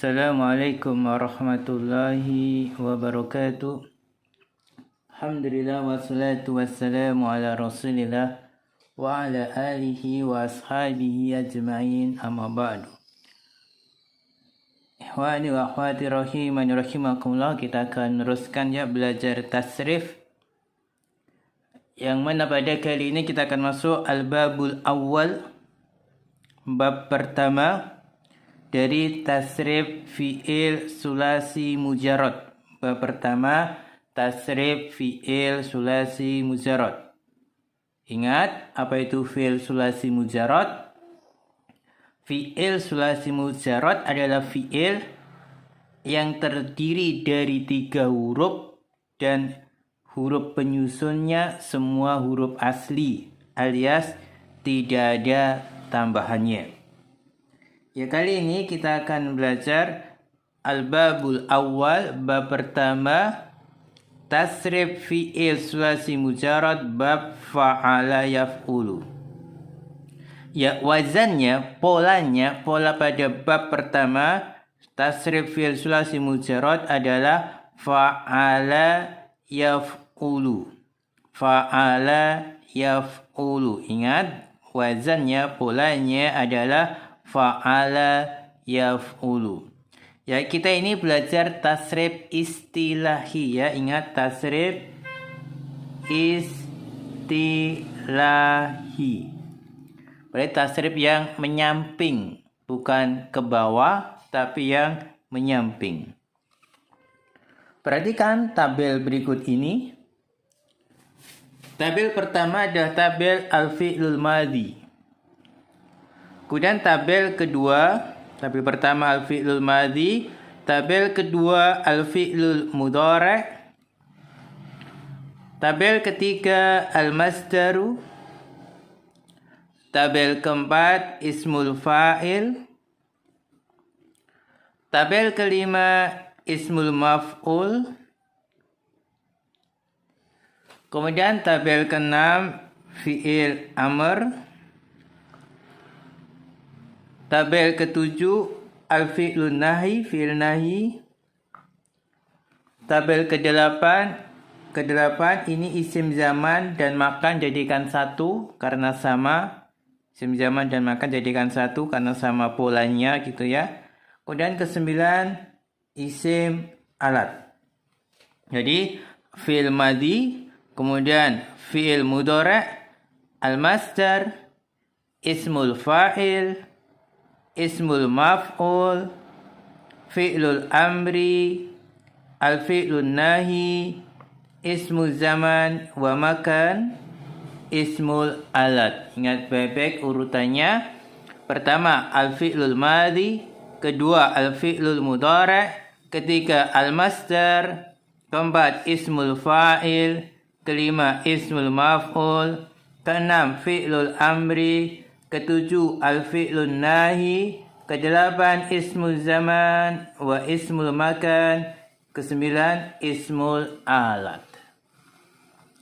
Assalamualaikum warahmatullahi wabarakatuh. Alhamdulillah wassalatu wassalamu ala rasulillah wa ala alihi wa ashabihi ajma'in, amma ba'du. Ikhwani wa akhwati rahimani rahimakumullah, kita akan meneruskan belajar tasrif, yang mana pada kali ini kita akan masuk al-babul awal, bab pertama dari tasrif fi'il sulasi mujarrad. Bab pertama, tasrif fi'il sulasi mujarrad. Ingat, apa itu fi'il sulasi mujarrad? Fi'il sulasi mujarrad adalah fi'il yang terdiri dari 3 huruf dan huruf penyusunnya semua huruf asli, alias tidak ada tambahannya. Kali ini kita akan belajar al-babul awal, bab pertama, tasrif fi'il sulasi mujarrad, bab fa'ala yaf'ulu. Wazannya, pola pada bab pertama tasrif fi'il sulasi mujarrad adalah fa'ala yaf'ulu. Fa'ala yaf'ulu. Ingat, wazannya, polanya adalah fa'ala yaf'ulu. Kita ini belajar tasrif istilahi, Ingat, tasrif istilahi. Berarti tasrif yang menyamping, bukan ke bawah, tapi yang menyamping. Perhatikan tabel berikut ini. Tabel pertama adalah tabel al-fi'lul madhi. Kemudian tabel kedua, tabel pertama al-fi'lul madhi, tabel kedua al-fi'lul mudhari', tabel ketiga al-masdaru, tabel keempat ismul fa'il, tabel kelima ismul maf'ul, kemudian tabel keenam fi'il amr, tabel ketujuh al-fi'lun nahi, fi'il nahi. Tabel ke-8 ini isim zaman dan makan jadikan satu karena sama. Isim zaman dan makan jadikan satu karena sama polanya gitu ya. Kemudian ke-9 isim alat. Jadi fi'il madhi, kemudian fi'il mudhari', al-masdar, ismul fa'il, ismul maf'ul, fi'lul amri, al-fi'lun nahi, ismul zaman wa makan, ismul alat. Ingat baik-baik urutannya. Pertama al-fi'lul madhi, kedua al-fi'lul mudhari', ketiga al-masdar, keempat ismul fa'il, kelima ismul maf'ul, keenam fi'lul amri, ketujuh al-fi'lun nahi, kedelapan ismul zaman wa ismul makan, kesembilan ismul alat.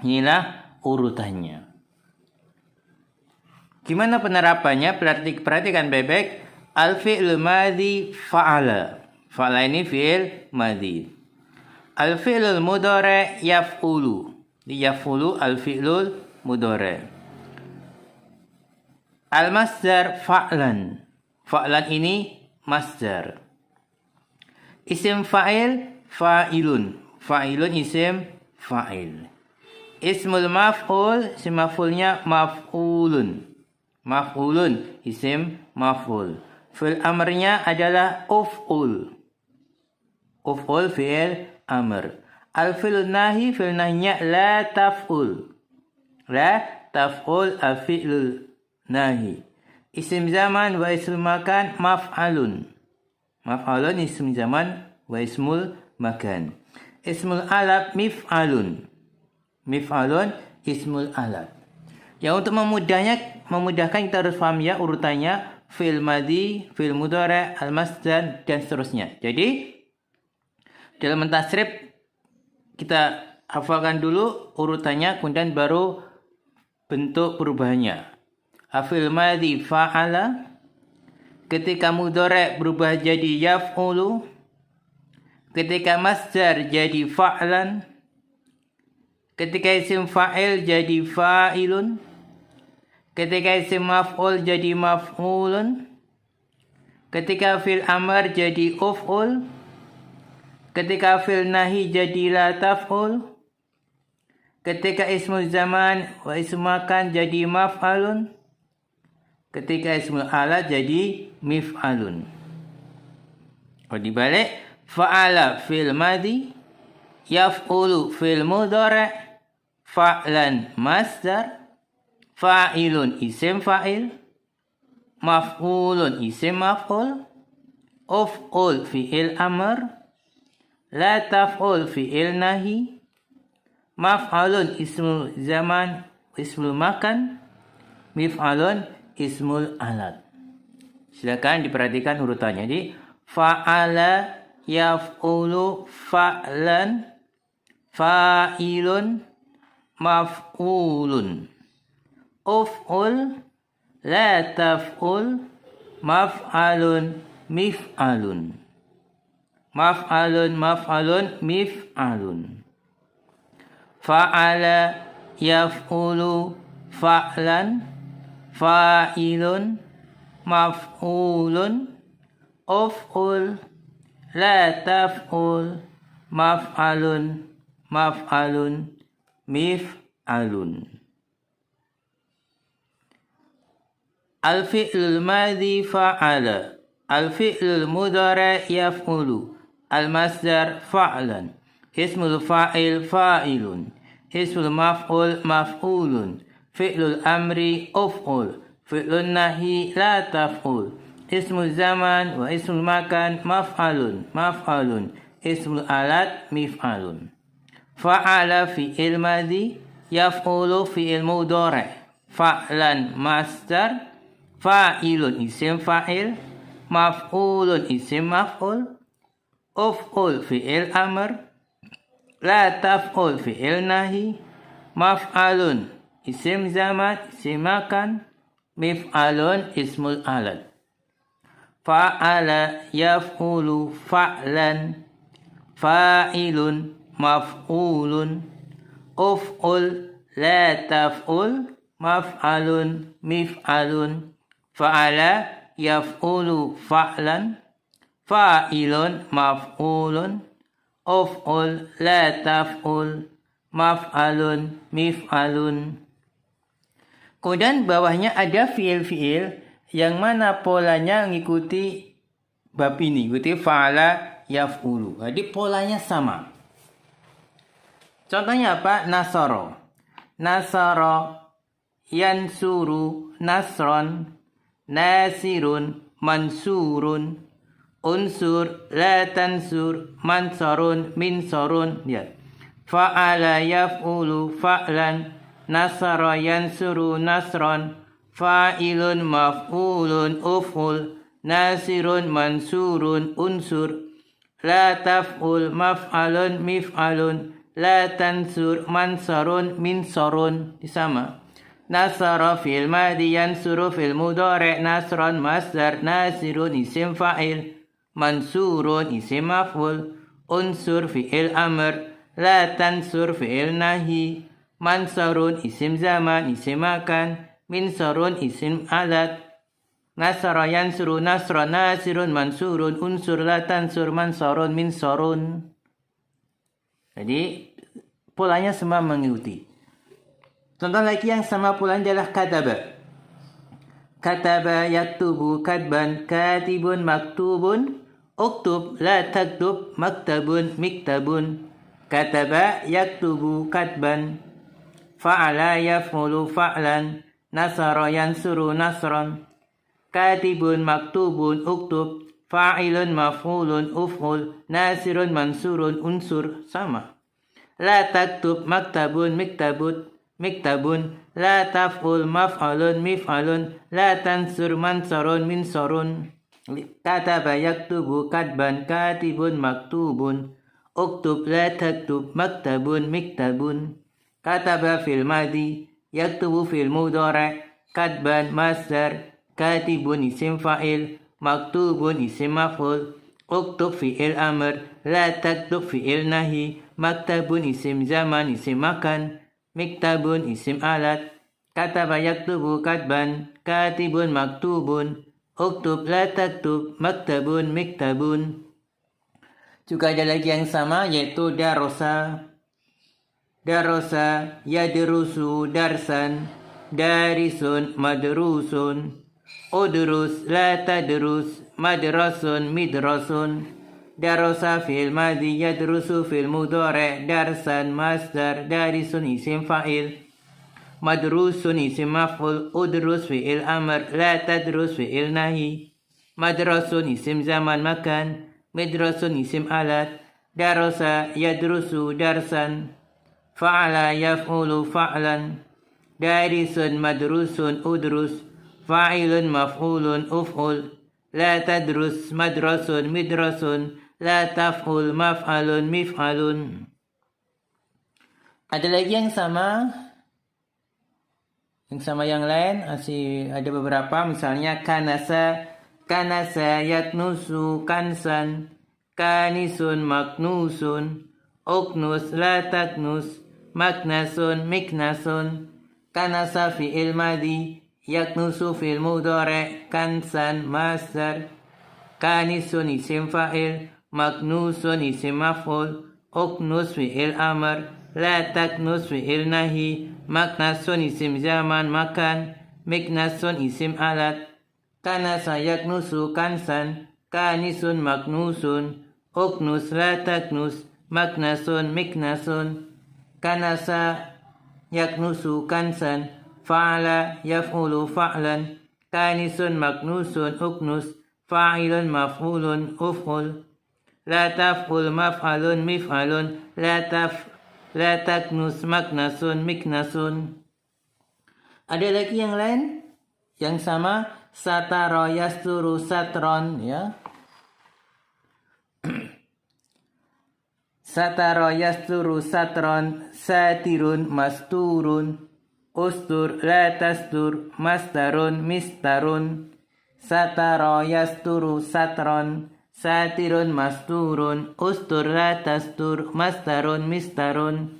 Inilah urutannya. Gimana penerapannya? Perhatikan baik-baik. Al-fi'lul madhi fa'ala. Fa'ala ini fi'il madhi. Al-fi'lul mudhari' yaf'ulu. Yaf'ulu al-fi'lul mudhari'. Al-masdar fa'lan. Fa'lan ini masdar. Isim fa'il fa'ilun. Fa'ilun isim fa'il. Ismul maf'ul, isim maf'ulnya maf'ulun. Maf'ulun isim maf'ul. Fi'il amrnya adalah uf'ul. Uf'ul fi'il amr. Al-fi'lun nahi, fi'il nahinya la taf'ul. La taf'ul al-fi'lul nahi. Isim zaman wa ismul makan maf'alun. Maf'alun isim zaman wa ismul makan. Ismul alat mif'alun. Mif'alun ismul alat. Untuk memudahkan kita harus paham urutannya fi'il madhi, fi'il mudhari', al-masdar dan seterusnya. Jadi dalam mentasrif kita hafalkan dulu urutannya, kemudian baru bentuk perubahannya. Fi'il madhi fa'ala, ketika mudhari' berubah jadi yaf'ulu, ketika masdar jadi fa'lan, ketika isim fa'il jadi fa'ilun, ketika isim maf'ul jadi maf'ulun, ketika fil amr jadi uf'ul, ketika fil nahi jadi la taf'ul, ketika ismul zaman wa ismul makan jadi maf'alun, ketika ismul alat jadi mif'alun. Kalau dibalik, fa'ala fil madhi, yaf'ulu fil mudhari', fa'lan masdar, fa'ilun isim fa'il, maf'ulun isim maf'ul, uf'ul fi'il amr, la taf'ul fi'il nahi, maf'alun ismul zaman, ismul makan, mif'alun ismul alat. Silakan diperhatikan urutannya. Jadi fa'ala, yaf'ulu, fa'lan, fa'ilun, maf'ulun, uf'ul, la taf'ul, maf'alun, mif'alun. Maf'alun, maf'alun, mif'alun. Fa'ala, yaf'ulu, fa'lan, fa'ilun, maf'ulun, uf'ul, la taf'ul, maf'alun, maf'alun, mif'alun. Al-fi'lul madhi fa'ala, al-fi'lul mudhari' yaf'ulu, al-masdar fa'lan, ismul fa'il fa'ilun, ismul maf'ul maf'ulun, fi'lul amri uf'ul, fi'lun nahi la taf'ul, ismul zaman wa ismul makan maf'alun, maf'alun, ismul alat mif'alun. Fa'ala fi'il madhi, yaf'ulu fi'il mudhari', fa'lan masdar, fa'ilun isim fa'il, maf'ulun isim maf'ul, uf'ul fi'il amr, la taf'ul fi'il nahi, maf'alun isim zaman, isim makan, mif'alun ismul alat. Fa'ala, yaf'ulu, fa'lan, fa'ilun, maf'ulun, uf'ul, la taf'ul, maf'alun, mif'alun. Fa'ala, yaf'ulu, fa'lan, fa'ilun, maf'ulun, uf'ul, la taf'ul, maf'alun, mif'alun. Kemudian bawahnya ada fiil-fiil yang mana polanya mengikuti bab ini, ikuti fa'ala, yaf'ulu. Jadi polanya sama. Contohnya apa? Nasara. Nasara, yansuru, nasron, nasirun, mansurun, unsur, la tansur, mansarun, minsorun. Ya. Fa'ala, yaf'ulu, fa'lan, nasara, yansuru, nasron, fa'ilun, maf'ulun, uf'ul, nasirun, mansurun, unsur, la taf'ul, maf'alun, mif'alun, la tansur, mansarun, minsorun. Sama. Nasara fil madhi, yansuru fil mudhari', nasran masdar, nasirun isim fa'il, mansurun isim maf'ul, unsur fi'il amr, la tansur fi'il nahi, mansarun isim zaman, isim makan, minsorun isim alat. Nasara, yansuru, nasra, nasirun, mansurun, unsur, la tansur, mansarun, minsorun. Jadi polanya semua mengikuti. Contoh lagi yang sama polanya adalah kataba. Kataba, yaktubu, katban, katibun, maktubun, uktub, la taktub, maktabun, miktabun. Kataba, yaktubu, katban, fa'ala, yaf'ulu, fa'lan, nasara, yansuru, nasran, katibun, maktubun, uktub, fa'ilun, maf'ulun, uf'ul, nasirun, mansurun, unsur. Sama. La taktub, maktabun, miktabun, la taf'ul, maf'alun, mif'alun, la tansur, mansarun, minsorun. Kataba, yaktubu, katban, katibun, maktubun, uktub, la taktub, maktabun, miktabun. Kataba fil madhi, yaktubu fil mudhari', katban masdar, katibun isim fa'il, maktubun isim maf'ul, uktub fi'il amr, la taktub fi'il nahi, maktabun isim zaman isim makan, miktabun isim alat, kataba yaktubu katban, katibun maktubun, uktub la taktub, maktabun miktabun. Juga ada lagi yang sama yaitu darosa. Darosa yadrusu darsan, darisun madrusun, udrus la tadrus, madrasun midrasun. Darosa fil madhi, yadrusu fil mudhari', darsan masdar, darisun isim fa'il, madrusun isim maf'ul, udrus fi'il amr, la tadrus fi'il nahi, madrasun isim zaman makan, midrasun isim alat. Darosa yadrusu darsan, fa'ala yaf'ulu fa'lan, darisun madrusun udrus, fa'ilun maf'ulun uf'ul, la tadrus madrasun midrasun, la taf'ul maf'alun mif'alun. Ada lagi yang sama yang lain, masih ada beberapa, misalnya kanasa yaknusu kansan, kanisun maknusun, uknus la taknus, maknasun miknasun. Kanasa fi'il madhi, yaknusu fi'il mudhari', kansan masdar, kanisun isim fa'il, maknusun isim maf'ul, uknus fi'il amr, la taknus fi'il nahi, maknasun isim zaman makan, miknasun isim alat. Kanasa yaknusu kansan, kanisun maknusun, uknus la taknus, maknasun miknasun. Kanasa yaknusu kansan, fa'ala yaf'ulu fa'lan, kanisun maknusun uknus, fa'ilun maf'ulun uf'ul, la taf'ul maf'alun mif'alun, la taknus maknasun miknasun. Ada lagi yang lain yang sama, satara yasturu satron, ya. Satara yasturu satron, satirun masturun, ustur la tastur, mastarun mistarun. Satara yasturu satron, satirun masturun, ustur la tastur, mastarun mistarun.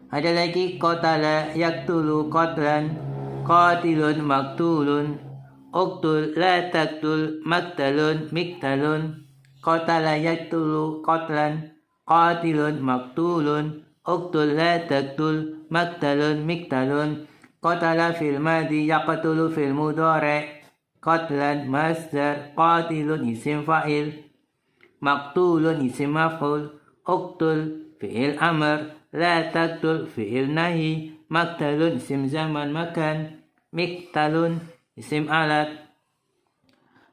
Ada lagi qatala yaktulu qatlan, qatilun maktulun, uktul la taktul, maktalun miktalun. Qatala yaktulu qatlan, qatilun maktulun, uktul la taktul, maktalun miktalun. Qatala fil madhi, yaqtulu fil mudhari', qatlan masdar, qatilun isim fa'il, maktulun isim maf'ul, uktul fi'il amr, la taktul fi'il nahi, maktalun isim zaman makan, miktalun isim alat.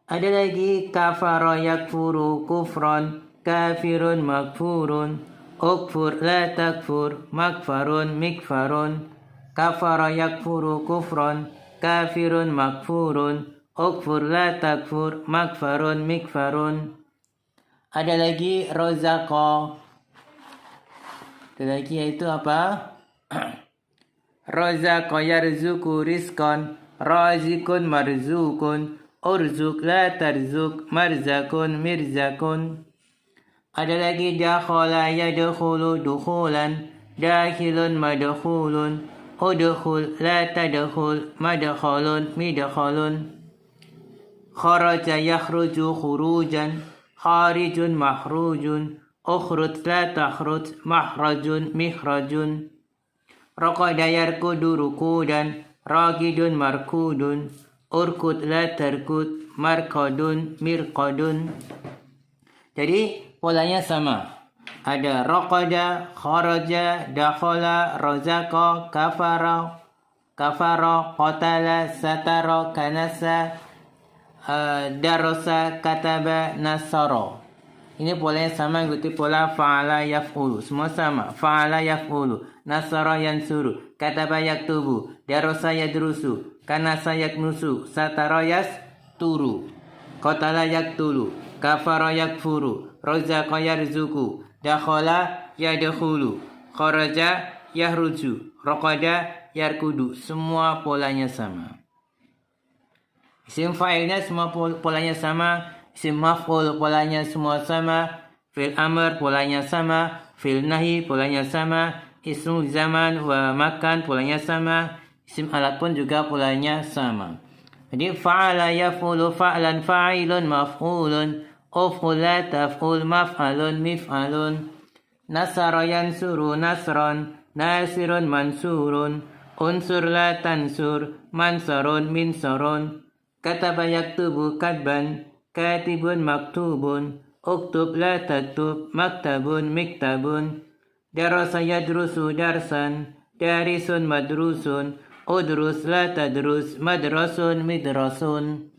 Ada lagi kafara yakfuru kufron, kafirun makfurun, ukfur la takfur, makfarun mikfarun. Kafara yakfuru kufron, kafirun makfurun, ukfur la takfur, makfarun mikfarun. Ada lagi rozaqo. Ada lagi yaitu apa? Rozaqo yarzuku rizqan, razikun marzukun, urzuk la tarzuk, marzakun mirzakun. Ada lagi dakhala yadkhulu dukhulan, dakhilun madkhulun, udkhul la tadkhul, madkhalun midkhalun. Kharaja yakhruju khurujan, kharijun makhrujun, ukhruj la takhruj, makhrajun mikhrajun. Raqada yarkudu rukudan, raqidun markudun, urkud la tarkud, marqadun mirqadun. Jadi polanya sama. Ada raqada, kharaja, dakhala, razaqa, kafara, qatala, satara, kanasa, darasa, kataba, nasara. Ini polanya sama, ikuti pola fa'ala yaf'ulu. Semua sama. Fa'ala yaf'ulu, nasara yansuru, kataba yaktubu, darasa yadrusu, kanasa yaknusu, satara yasturu, qatala yaktulu, kafara yakfuru, razaqa yarzuku, dakhala yadkhulu, kharaja yahruju, raqada yarkudu. Semua polanya sama. Isim fa'ilnya semua polanya sama, isim maf'ul polanya semua sama, fi'il amr polanya sama, fi'il nahi polanya sama, ismul zaman wa makan polanya sama, isim alat pun juga polanya sama. Jadi fa'ala yaf'ulu fa'lan fa'ilun maf'ulun, uf'ula taf'ul maf'alun mif'alun, nasara yansuru nasran, nasirun mansurun, unsur la tansur, mansarun minsarun, kataba yaktubu katban, katibun maktubun, uktub la taktub, maktabun miktabun, darasa yadrusu darsan, darisun madrusun, udrus la tadrus, madrasun midrasun,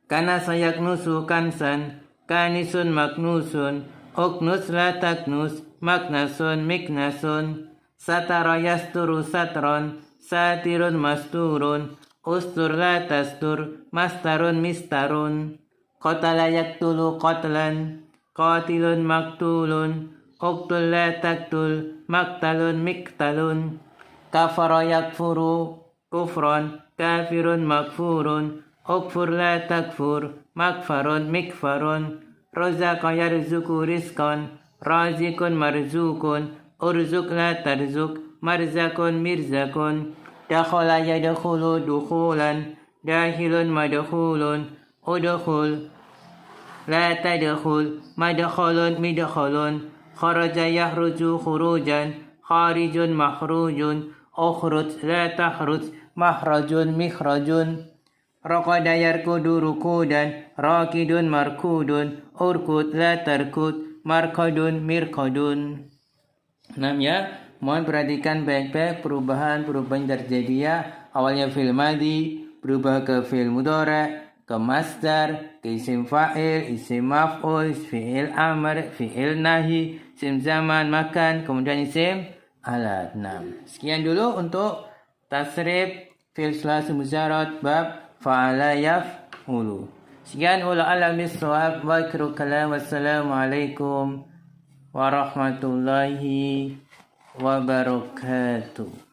kanasa yaknusu kansan, kanisun maknusun, uknus la taknus, maknasun miknasun, satara yasturu satron, satirun masturun, ustur la tastur, mastarun mistarun, qatala yaktulu qatlan, qatilun maktulun, uktul la taktul, maktalun miktalun, kafara yakfuru kufron, kafirun makfurun, ukfur la takfur, makfarun mikfarun, rozaqa yarzuku rizqan, razikun marzukun, urzuk la tarzuk, marzakun mirzakun, dakhala yadkhulu dukhulan, dahilun madkhulun, udkhul la tadkhul, madkhalun midkhalun, kharaja yahruju khurujan, kharijun makhrujun, ukhruj la takhruj, mahrajun mikhrajun, raqada yarkudu rukudan, rakidun markudun, urkud la tarkud, markadun mirkadun. 6 ya. Mohon perhatikan baik-baik perubahan terjadi ya. Awalnya fi'il madhi berubah ke fi'il mudhari', ke masdar, ke isim fa'il, isim maf'ul, fi'il amr, fi'il nahi, isim zaman makan, kemudian isim alat. 6. Sekian dulu untuk tasrif fi'il sulasi mujarrad bab fa'ala yaf'ulu. Sekian ulah alam bis-shawab wa akhiru kalam. Wassalamualaikum warahmatullahi wabarakatuh.